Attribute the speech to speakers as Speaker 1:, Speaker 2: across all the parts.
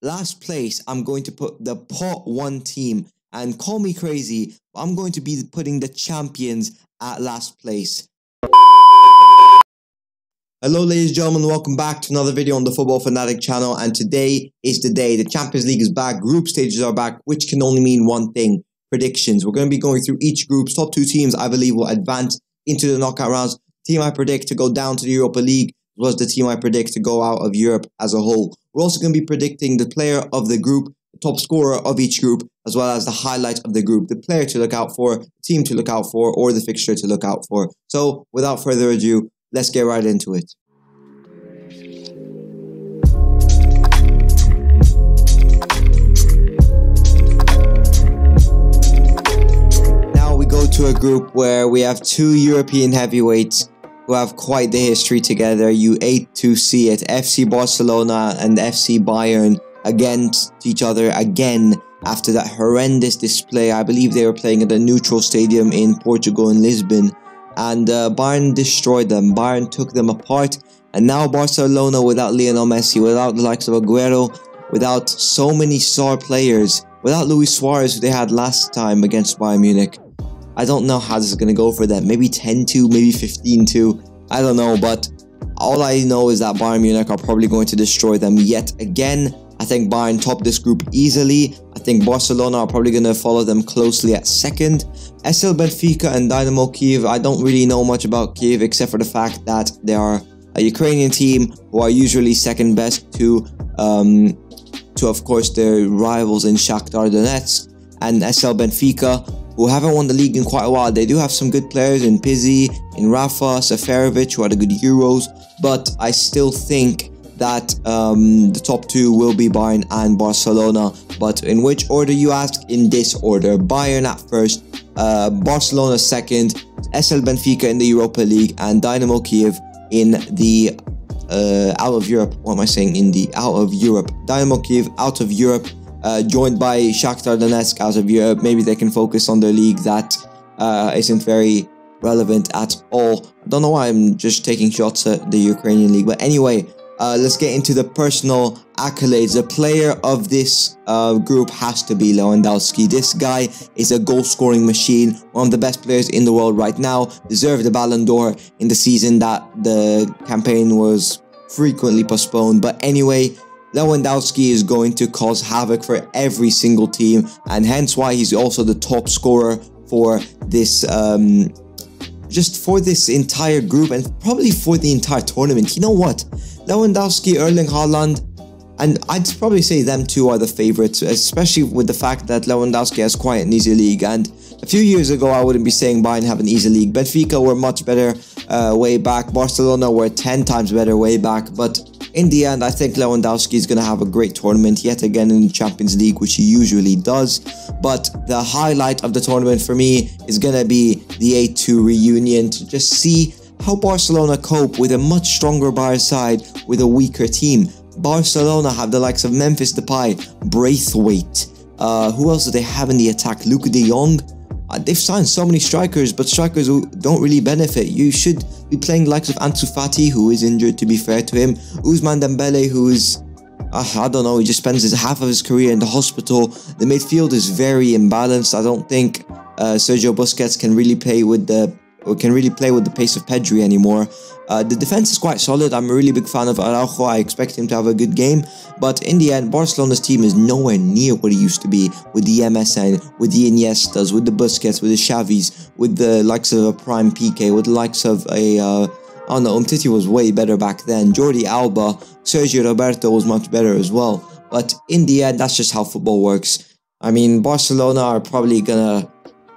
Speaker 1: last place, I'm going to put the pot 1 team. And call me crazy, but I'm going to be putting the champions at last place. Hello ladies and gentlemen, welcome back to another video on the Football Fanatic channel, and today is the day. The Champions League is back, group stages are back, which can only mean one thing: predictions. We're going to be going through each group's top 2 teams I believe will advance into the knockout rounds. The team I predict to go down to the Europa League was the team I predict to go out of Europe as a whole. We're also going to be predicting the player of the group, the top scorer of each group, as well as the highlight of the group, the player to look out for, the team to look out for, or the fixture to look out for. So, without further ado, let's get right into it. Now we go to a group where we have 2 European heavyweights who have quite the history together. You hate to see it. FC Barcelona and FC Bayern against each other again after that horrendous display. I believe they were playing at a neutral stadium in Portugal, in Lisbon, and Bayern destroyed them. Bayern took them apart, and now Barcelona, without Lionel Messi, without the likes of Aguero, without so many star players, without Luis Suarez, who they had last time against Bayern Munich, I don't know how this is going to go for them. Maybe 10-2, maybe 15-2. I don't know, but all I know is that Bayern Munich are probably going to destroy them yet again. I think Bayern top this group easily. I think Barcelona are probably going to follow them closely at second. SL Benfica and Dynamo Kiev, I don't really know much about Kiev except for the fact that they are a Ukrainian team who are usually second best to of course their rivals in Shakhtar Donetsk and SL Benfica, who haven't won the league in quite a while. They do have some good players in Pizzi, in Rafa, Seferovic, who had a good Euros, but I still think that the top 2 will be Bayern and Barcelona. But in which order you ask? In this order: Bayern at first, Barcelona second, SL Benfica in the Europa League, and Dynamo Kiev in the out of Europe. What am I saying? In the out of Europe. Dynamo Kiev out of Europe. Joined by Shakhtar Donetsk out of Europe. Maybe they can focus on their league that isn't very relevant at all. I don't know why I'm just taking shots at the Ukrainian league. But anyway, let's get into the personal accolades. The player of this group has to be Lewandowski. This guy is a goal-scoring machine. One of the best players in the world right now. Deserved the Ballon d'Or in the season that the campaign was frequently postponed. But anyway, Lewandowski is going to cause havoc for every single team, and hence why he's also the top scorer for this just for this entire group and probably for the entire tournament. You know what? Lewandowski, Erling Haaland, and I'd probably say them two are the favorites, especially with the fact that Lewandowski has quite an easy league. And a few years ago, I wouldn't be saying Bayern have an easy league. Benfica were much better way back. Barcelona were 10 times better way back. But in the end, I think Lewandowski is going to have a great tournament yet again in the Champions League, which he usually does. But the highlight of the tournament for me is going to be the 8-2 reunion, to just see how Barcelona cope with a much stronger Bayern side with a weaker team. Barcelona have the likes of Memphis Depay, Braithwaite. Who else do they have in the attack? Luka de Jong. They've signed so many strikers, but strikers who don't really benefit. You should be playing the likes of Ansu Fati, who is injured, to be fair to him. Ousmane Dembele, who is, I don't know, he just spends half of his career in the hospital. The midfield is very imbalanced. I don't think Sergio Busquets can really play with the pace of Pedri anymore. The defense is quite solid. I'm a really big fan of Araujo. I expect him to have a good game. But in the end, Barcelona's team is nowhere near what it used to be, with the MSN, with the Iniestas, with the Busquets, with the Xavis, with the likes of a Prime PK, with the likes of a, I don't know, Umtiti was way better back then. Jordi Alba, Sergio Roberto was much better as well. But in the end, that's just how football works. I mean, Barcelona are probably gonna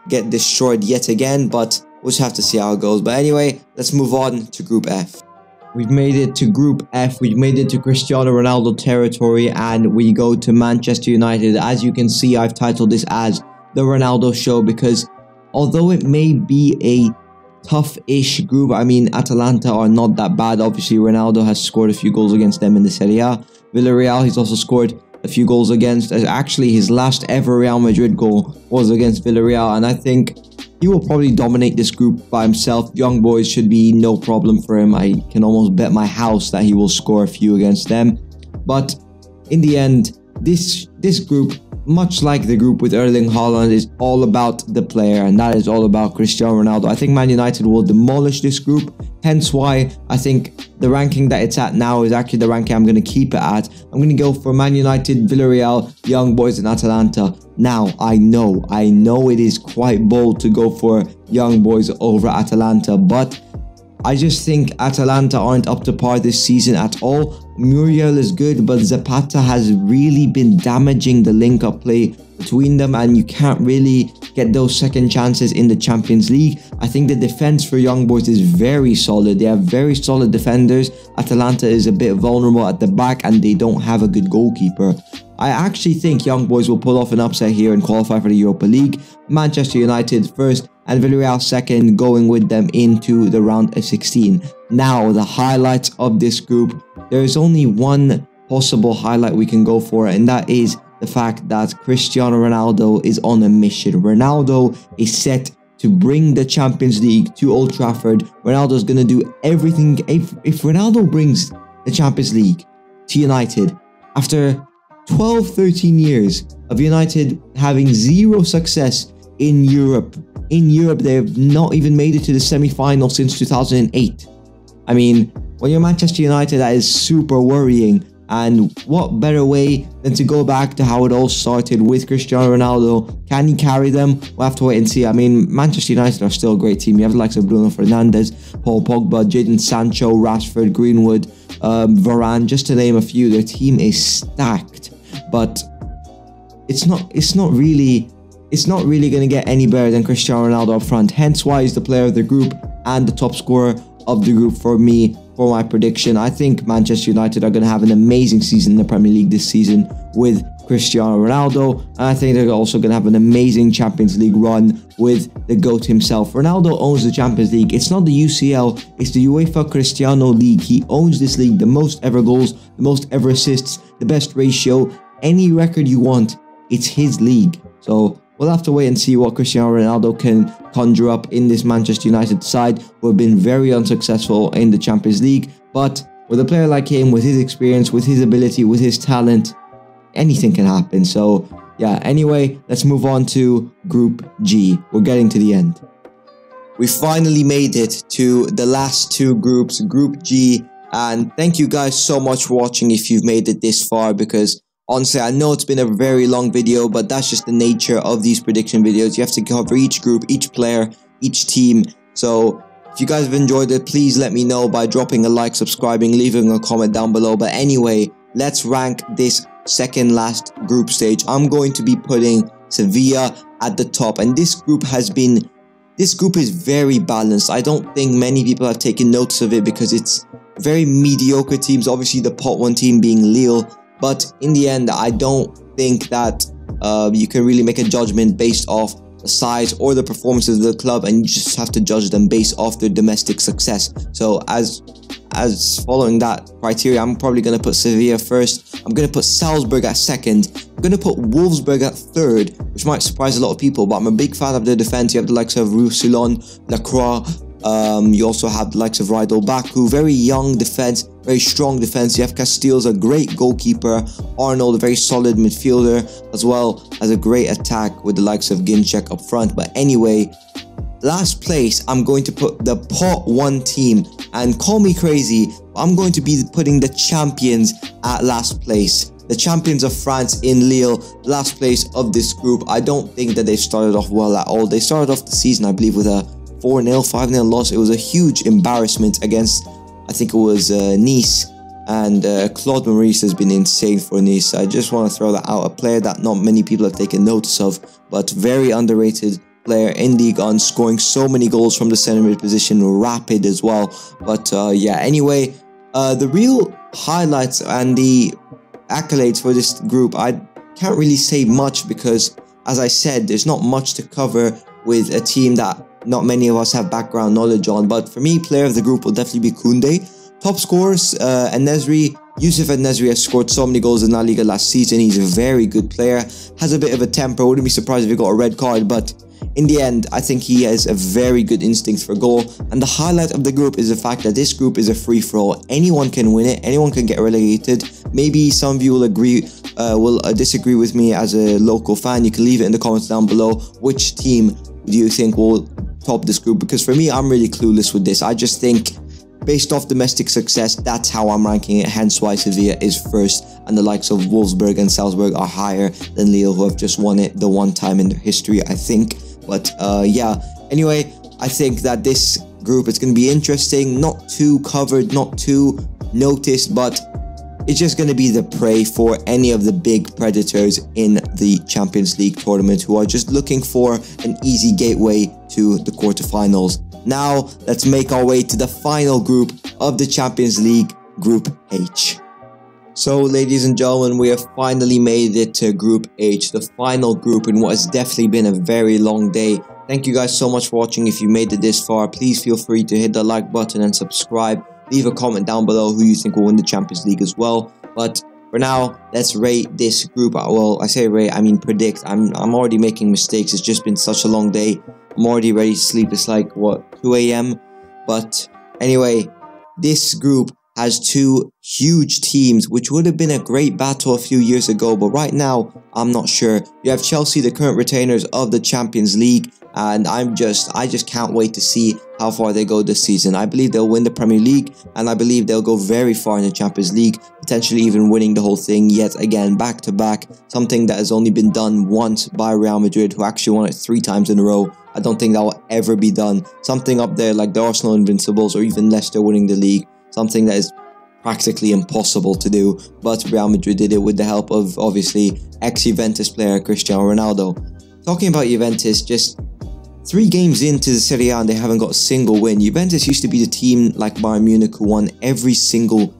Speaker 1: get destroyed yet again, but we'll just have to see how it goes. But anyway, let's move on to Group F. We've made it to Group F. We've made it to Cristiano Ronaldo territory, and we go to Manchester United. As you can see, I've titled this as The Ronaldo Show because although it may be a tough-ish group, I mean, Atalanta are not that bad. Obviously, Ronaldo has scored a few goals against them in the Serie A. Villarreal, he's also scored a few goals against. Actually, his last ever Real Madrid goal was against Villarreal, and I think he will probably dominate this group by himself. Young boys should be no problem for him. I can almost bet my house that he will score a few against them. But in the end, this group, much like the group with Erling Haaland, is all about the player, and that is all about Cristiano Ronaldo. I think Man United will demolish this group, hence why I think the ranking that it's at now is actually the ranking I'm going to keep it at. I'm going to go for Man United, Villarreal, Young Boys and Atalanta. Now, I know it is quite bold to go for Young Boys over Atalanta, but I just think Atalanta aren't up to par this season at all. Muriel is good, but Zapata has really been damaging the link-up play between them, and you can't really get those second chances in the Champions League. I think the defense for Young Boys is very solid. They have very solid defenders. Atalanta is a bit vulnerable at the back, and they don't have a good goalkeeper. I actually think Young Boys will pull off an upset here and qualify for the Europa League. Manchester United first and Villarreal second, going with them into the round of 16. Now, the highlights of this group. There is only one possible highlight we can go for, and that is the fact that Cristiano Ronaldo is on a mission. Ronaldo is set to bring the Champions League to Old Trafford. Ronaldo is going to do everything. If Ronaldo brings the Champions League to United after 12-13 years of United having zero success in Europe, they have not even made it to the semi-final since 2008. I mean, when you're Manchester United, that is super worrying. And what better way than to go back to how it all started with Cristiano Ronaldo? Can he carry them? We'll have to wait and see. I mean, Manchester United are still a great team. You have the likes of Bruno Fernandes, Paul Pogba, Jadon Sancho, Rashford, Greenwood, Varane, just to name a few. Their team is stacked, but it's not really going to get any better than Cristiano Ronaldo up front. Hence why he's the player of the group and the top scorer of the group for me, for my prediction. I think Manchester United are going to have an amazing season in the Premier League this season with Cristiano Ronaldo, and I think they're also going to have an amazing Champions League run with the GOAT himself. Ronaldo owns the Champions League. It's not the UCL, it's the UEFA Cristiano League. He owns this league, the most ever goals, the most ever assists, the best ratio, any record you want, it's his league. So we'll have to wait and see what Cristiano Ronaldo can conjure up in this Manchester United side, who have been very unsuccessful in the Champions League. But with a player like him, with his experience, with his ability, with his talent, anything can happen. So yeah, anyway, let's move on to Group G. We're getting to the end. We finally made it to the last two groups, Group G. And thank you guys so much for watching if you've made it this far, because honestly, I know it's been a very long video, but that's just the nature of these prediction videos. You have to cover each group, each player, each team. So if you guys have enjoyed it, please let me know by dropping a like, subscribing, leaving a comment down below. But anyway, let's rank this second last group stage. I'm going to be putting Sevilla at the top, and this group is very balanced. I don't think many people have taken notice of it because it's very mediocre teams. Obviously, the pot one team being Lille. But in the end, I don't think that you can really make a judgment based off the size or the performances of the club, and you just have to judge them based off their domestic success. So as following that criteria, I'm probably going to put Sevilla first. I'm going to put Salzburg at second. I'm going to put Wolfsburg at third, which might surprise a lot of people, but I'm a big fan of their defense. You have the likes of Roussillon, Lacroix. You also have the likes of Rydal Baku, very young defense, very strong defense. You have Casteels, a great goalkeeper, Arnold, a very solid midfielder, as well as a great attack with the likes of Ginczek up front. But anyway, last place, I'm going to put the pot one team, and call me crazy, I'm going to be putting the champions at last place. The champions of France in Lille, last place of this group. I don't think that they've started off well at all. They started off the season, I believe, with a 4-0, 5-0 loss. It was a huge embarrassment against, I think it was Nice, and Claude Maurice has been insane for Nice. I just want to throw that out. A player that not many people have taken notice of, but very underrated player in Ligue 1, scoring so many goals from the center mid position, rapid as well. But yeah, anyway, the real highlights and the accolades for this group, I can't really say much because, as I said, there's not much to cover with a team that not many of us have background knowledge on. But for me, player of the group will definitely be Koundé. Top scorers, En-Nesyri. Youssef En-Nesyri has scored so many goals in La Liga last season. He's a very good player. Has a bit of a temper. Wouldn't be surprised if he got a red card. But in the end, I think he has a very good instinct for goal. And the highlight of the group is the fact that this group is a free-for-all. Anyone can win it. Anyone can get relegated. Maybe some of you will disagree with me as a local fan. You can leave it in the comments down below. Which team do you think will top this group? Because for me, I'm really clueless with this. I just think, based off domestic success, that's how I'm ranking it, hence why Sevilla is first and the likes of Wolfsburg and Salzburg are higher than Lille, who have just won it the one time in their history, I think. But yeah, anyway, I think that this group is going to be interesting, not too covered, not too noticed, but it's just going to be the prey for any of the big predators in the Champions League tournament who are just looking for an easy gateway to the quarterfinals. Now, let's make our way to the final group of the Champions League, Group H. So, ladies and gentlemen, we have finally made it to Group H, the final group in what has definitely been a very long day. Thank you guys so much for watching. If you made it this far, please feel free to hit the like button and subscribe. Leave a comment down below who you think will win the Champions League as well. But for now, let's rate this group. Well, I say rate, I mean predict. I'm already making mistakes. It's just been such a long day. I'm already ready to sleep. It's like, what, 2 a.m.? But anyway, this group has two huge teams, which would have been a great battle a few years ago. But right now, I'm not sure. You have Chelsea, the current retainers of the Champions League. And I just can't wait to see how far they go this season. I believe they'll win the Premier League, and I believe they'll go very far in the Champions League, potentially even winning the whole thing yet again, back to back, something that has only been done once by Real Madrid, who actually won it 3 times in a row. I don't think that will ever be done. Something up there like the Arsenal Invincibles or even Leicester winning the league, something that is practically impossible to do, but Real Madrid did it with the help of, obviously, ex-Juventus player Cristiano Ronaldo. Talking about Juventus, just 3 games into the Serie A and they haven't got a single win. Juventus used to be the team like Bayern Munich who won every single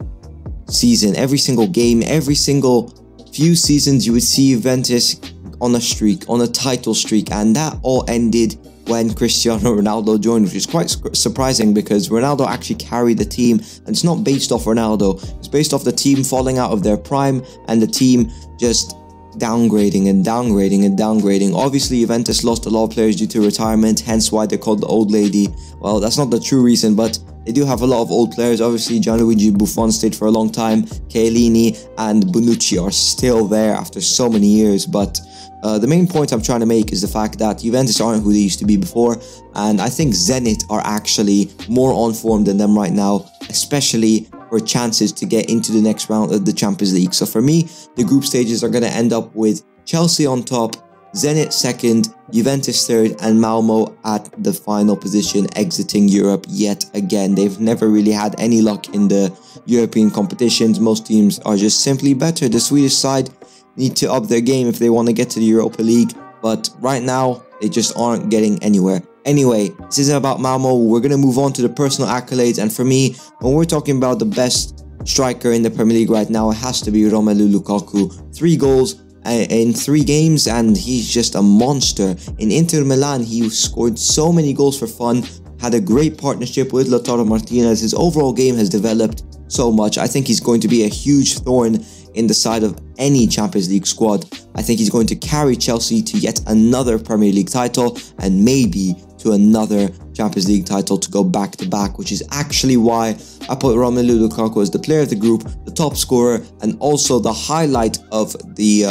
Speaker 1: season, every single game, every single few seasons you would see Juventus on a streak, on a title streak, and that all ended when Cristiano Ronaldo joined, which is quite surprising because Ronaldo actually carried the team, and it's not based off Ronaldo, it's based off the team falling out of their prime and the team just downgrading and downgrading and downgrading. Obviously, Juventus lost a lot of players due to retirement, hence why they're called the old lady. Well, that's not the true reason, but they do have a lot of old players. Obviously, Gianluigi Buffon stayed for a long time, Chiellini and Bonucci are still there after so many years, but the main point I'm trying to make is the fact that Juventus aren't who they used to be before, and I think Zenit are actually more on form than them right now, especially for chances to get into the next round of the Champions League. So for me, the group stages are going to end up with Chelsea on top, Zenit second, Juventus third, and Malmo at the final position, exiting Europe yet again. They've never really had any luck in the European competitions. Most teams are just simply better. The Swedish side need to up their game if they want to get to the Europa League, but right now they just aren't getting anywhere. Anyway, this isn't about Malmo. We're going to move on to the personal accolades, and for me, when we're talking about the best striker in the Premier League right now, it has to be Romelu Lukaku. 3 goals in 3 games, and he's just a monster. In Inter Milan, he scored so many goals for fun, had a great partnership with Lautaro Martinez. His overall game has developed so much. I think he's going to be a huge thorn in the side of any Champions League squad. I think he's going to carry Chelsea to yet another Premier League title and maybe to another Champions League title to go back to back, which is actually why I put Romelu Lukaku as the player of the group, the top scorer, and also the highlight of the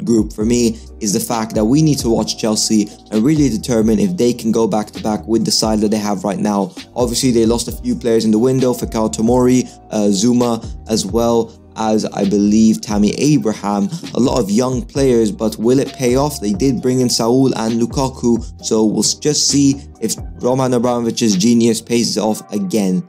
Speaker 1: group for me is the fact that we need to watch Chelsea and really determine if they can go back to back with the side that they have right now. Obviously, they lost a few players in the window, Fikayo Tomori, Zuma, as well as I believe Tammy Abraham, a lot of young players, but will it pay off? They did bring in Saul and Lukaku, so we'll just see if Roman Abramovich's genius pays off again.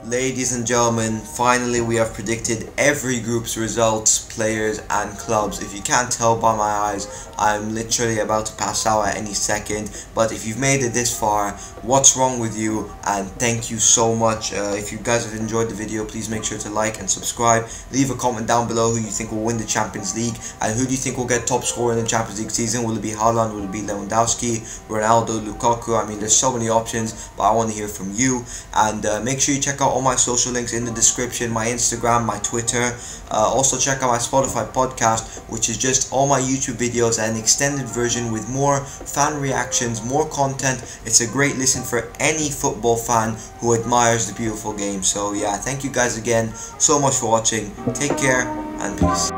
Speaker 1: Ladies and gentlemen, finally we have predicted every group's results, players and clubs. If you can't tell by my eyes, I'm literally about to pass out at any second. But if you've made it this far, what's wrong with you? And thank you so much. If you guys have enjoyed the video, please make sure to like and subscribe. Leave a comment down below who you think will win the Champions League and who do you think will get top scorer in the Champions League season. Will it be Haaland? Will it be Lewandowski, Ronaldo, Lukaku? I mean, there's so many options, but I want to hear from you. And make sure you check out all my social links in the description, my Instagram, my Twitter. Also check out my Spotify podcast, which is just all my YouTube videos and extended version with more fan reactions, more content. It's a great listen for any football fan who admires the beautiful game. So yeah, thank you guys again so much for watching. Take care and peace.